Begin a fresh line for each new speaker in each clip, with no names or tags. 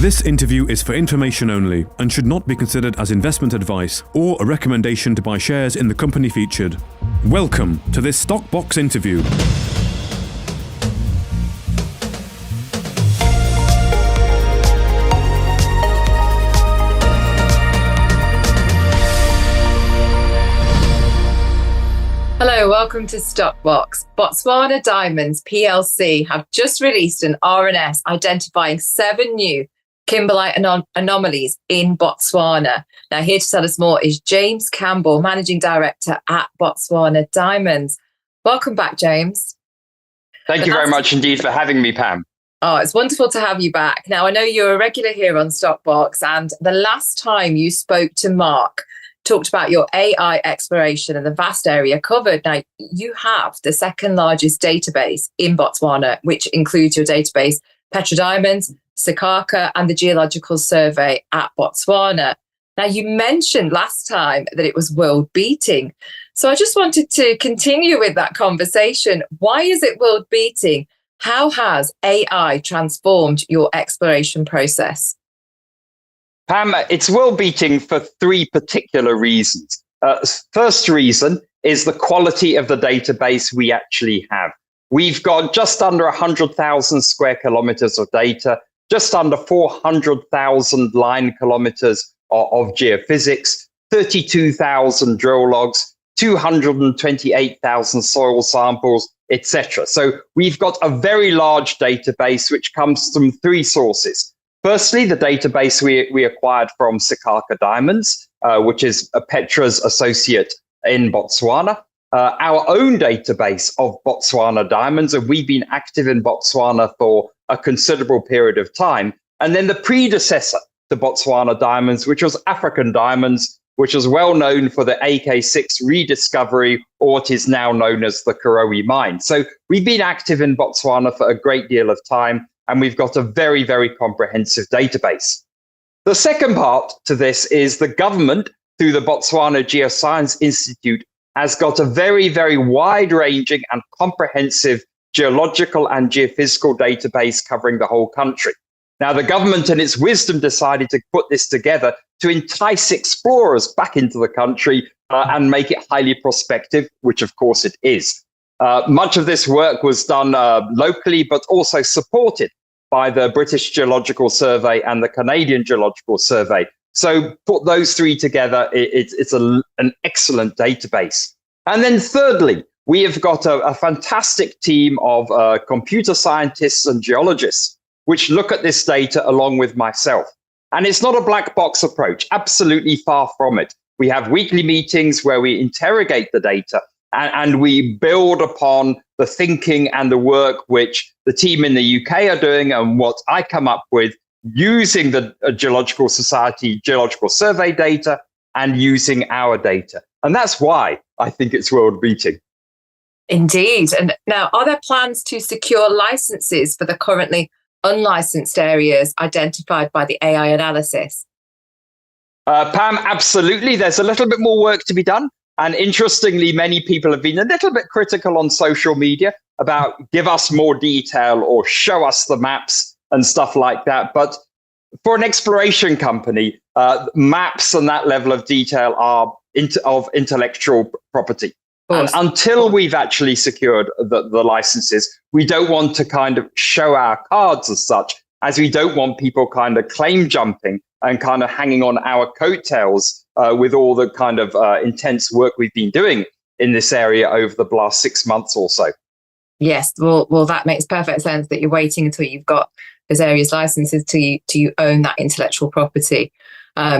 This interview is for information only and should not be considered as investment advice or a recommendation to buy shares in the company featured. Welcome to this Stock Box interview.
Hello, welcome to Stockbox. Botswana Diamonds PLC have just released an RNS identifying 7 new Kimberlite Anomalies in Botswana. Now, here to tell us more is James Campbell, Managing Director at Botswana Diamonds. Welcome back, James.
Thank you very much indeed for having me, Pam.
Oh, it's wonderful to have you back. Now, I know you're a regular here on Stockbox, and the last time you spoke to Mark, talked about your AI exploration and the vast area covered. Now, you have the second largest database in Botswana, which includes your database, Petrodiamonds, Sakaka, and the Geological Survey at Botswana. Now, you mentioned last time that it was world-beating. So I just wanted to continue with that conversation. Why is it world-beating? How has AI transformed your exploration process?
Pam, it's world-beating for 3 particular reasons. First reason is the quality of the database we actually have. We've got just under 100,000 square kilometers of data, just under 400,000 line kilometers of geophysics, 32,000 drill logs, 228,000 soil samples, etc. So we've got a very large database which comes from 3 sources. Firstly, the database we acquired from Sakaka Diamonds, which is a Petra's associate in Botswana. Our own database of Botswana diamonds, and we've been active in Botswana for a considerable period of time. And then the predecessor to Botswana diamonds, which was African Diamonds, which is well known for the AK6 rediscovery, or what is now known as the Karowe mine. So we've been active in Botswana for a great deal of time, and we've got a very, very comprehensive database. The second part to this is the government, through the Botswana Geoscience Institute, has got a very, very wide-ranging and comprehensive geological and geophysical database covering the whole country. Now, the government, in its wisdom, decided to put this together to entice explorers back into the country and make it highly prospective, which of course it is. Much of this work was done locally, but also supported by the British Geological Survey and the Canadian Geological Survey. So put those 3 together, it's an excellent database. And then thirdly, we have got a fantastic team of computer scientists and geologists, which look at this data along with myself. And it's not a black box approach, absolutely far from it. We have weekly meetings where we interrogate the data, and we build upon the thinking and the work which the team in the UK are doing and what I come up with using the Geological Society Geological Survey data and using our data. And that's why I think it's world-beating.
Indeed. And now, are there plans to secure licenses for the currently unlicensed areas identified by the AI analysis?
Pam, absolutely. There's a little bit more work to be done. And interestingly, many people have been a little bit critical on social media about give us more detail or show us the maps and stuff like that. But for an exploration company, maps and that level of detail are of intellectual property. And until we've actually secured the licenses, we don't want to kind of show our cards as such, as we don't want people kind of claim jumping and kind of hanging on our coattails with all the kind of intense work we've been doing in this area over the last 6 months or so.
Yes, well, that makes perfect sense that you're waiting until you've got those areas licenses to you own that intellectual property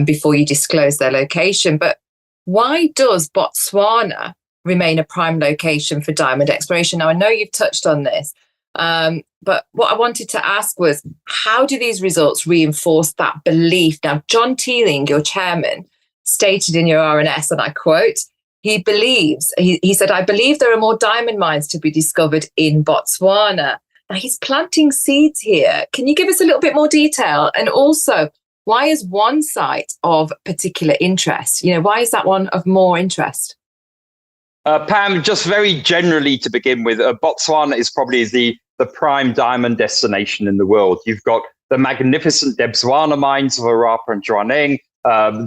before you disclose their location. But why does Botswana remain a prime location for diamond exploration? Now, I know you've touched on this, but what I wanted to ask was, how do these results reinforce that belief? Now, John Teeling, your chairman, stated in your RNS, and I quote, he said, "I believe there are more diamond mines to be discovered in Botswana." Now, he's planting seeds here. Can you give us a little bit more detail? And also, why is one site of particular interest? Why is that one of more interest?
Pam, just very generally to begin with, Botswana is probably the prime diamond destination in the world. You've got the magnificent Botswana mines of Arapa and Jwaneng,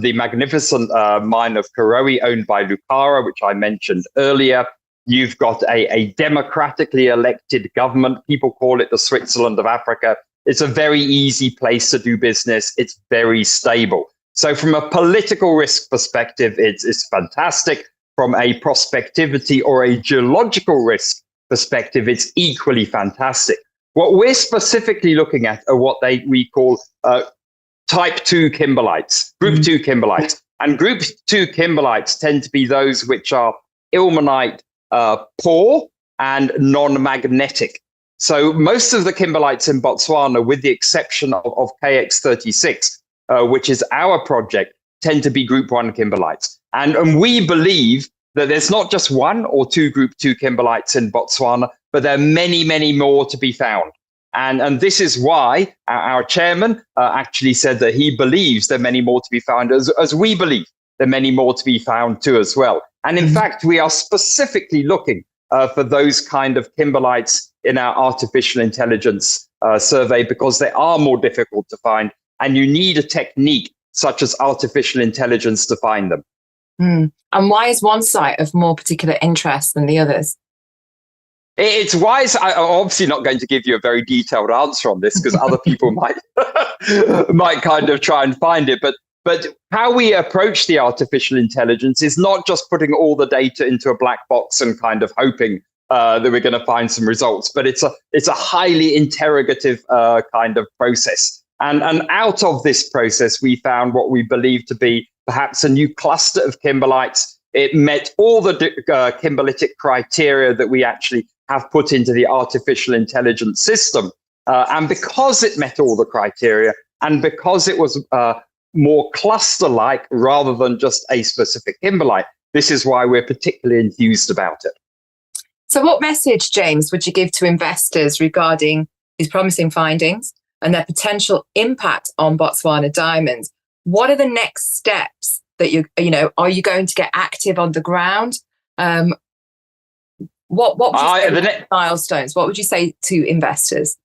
the magnificent mine of Karowe owned by Lucara, which I mentioned earlier. You've got a democratically elected government. People call it the Switzerland of Africa. It's a very easy place to do business. It's very stable. So from a political risk perspective, it's fantastic. From a prospectivity or a geological risk perspective, it's equally fantastic. What we're specifically looking at are what we call type 2 kimberlites, group 2 kimberlites. And group 2 kimberlites tend to be those which are ilmenite poor and non-magnetic. So most of the kimberlites in Botswana, with the exception of KX36, which is our project, tend to be group 1 kimberlites. And we believe that there's not just 1 or 2 group 2 kimberlites in Botswana, but there are many, many more to be found. And this is why our chairman actually said that he believes there are many more to be found, as we believe there are many more to be found too as well. And in fact, we are specifically looking for those kind of kimberlites in our artificial intelligence survey because they are more difficult to find, and you need a technique such as artificial intelligence to find them.
And why is one site of more particular interest than the others?
It's wise. I'm obviously not going to give you a very detailed answer on this because other people might kind of try and find it. But how we approach the artificial intelligence is not just putting all the data into a black box and kind of hoping that we're going to find some results. But it's a highly interrogative kind of process. And out of this process, we found what we believe to be perhaps a new cluster of kimberlites. It met all the kimberlitic criteria that we actually have put into the artificial intelligence system. And because it met all the criteria and because it was more cluster-like rather than just a specific kimberlite, this is why we're particularly enthused about it.
So what message, James, would you give to investors regarding these promising findings and their potential impact on Botswana diamonds? What are the next steps that are you going to get active on the ground? What would you say milestones? What would you say to investors?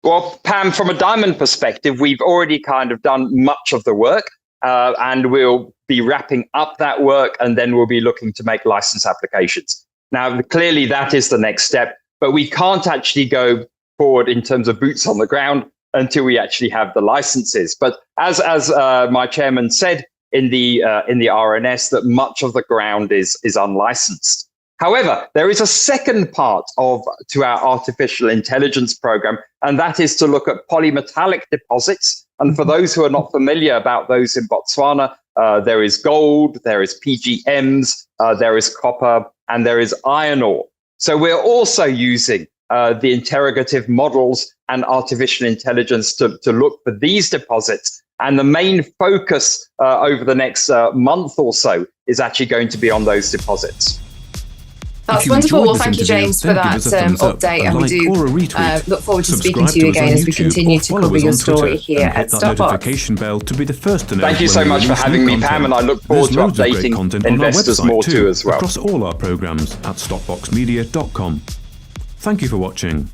Well, Pam, from a diamond perspective, we've already kind of done much of the work, and we'll be wrapping up that work, and then we'll be looking to make license applications. Now, clearly that is the next step, but we can't actually go forward in terms of boots on the ground until we actually have the licenses. But as my chairman said in the RNS, that much of the ground is unlicensed. However, there is a second part to our artificial intelligence program, and that is to look at polymetallic deposits. And for those who are not familiar about those in Botswana, there is gold, there is PGMs, there is copper, and there is iron ore. So we're also using the interrogative models and artificial intelligence to look for these deposits. And the main focus over the next month or so is actually going to be on those deposits.
That's wonderful. Well, thank you, James, for that update. And we do look forward to speaking to you again as we continue to cover your story here at Stockbox.
Notification bell to be the first to know.
Thank you so much for having me, Pam, and I look forward to updating investors more too as well.
Across all our programs at stockboxmedia.com. Thank you for watching.